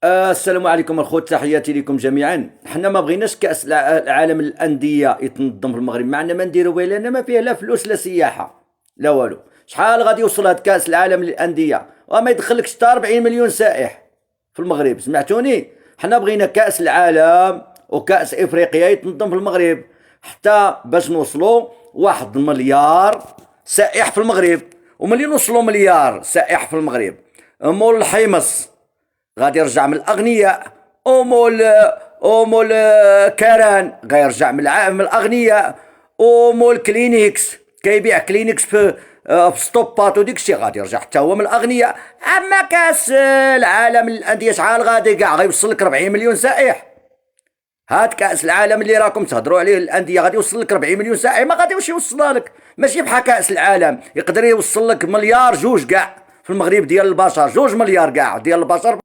السلام عليكم الخوت، تحياتي لكم جميعا. حنا ما بغيناش كأس العالم للأندية يتنظم في المغرب، معنا ما نديرو به لأن ما فيه لا فلوس لا سياحة لا والو. شحال غادي يوصل هاد كأس العالم للأندية وما يدخلكش حتى 40 مليون سائح في المغرب؟ سمعتوني؟ حنا بغينا كأس العالم وكأس إفريقيا يتنظم في المغرب حتى باش نوصلوا 1 مليار سائح في المغرب. وملي نوصلوا مليار سائح في المغرب، مول الحمص غادي يرجع من الاغنياء، ومول كاران غيرجع من الاغنياء، ومول كلينيكس كيبيع كلينيكس في ستوبات وديك الشيء غادي يرجع حتى هو من الاغنياء. اما كاس العالم للانديه شحال غادي كاع غيوصل لك 40 مليون سائح. هاد كاس العالم اللي راكم تهضروا عليه الانديه غادي يوصل لك 40 مليون سائح؟ ما غاديوش يوصلها لك. ماشي بحال كاس العالم يقدر يوصل لك مليار جوج كاع في المغرب ديال البشر، 2 مليار كاع ديال البشر.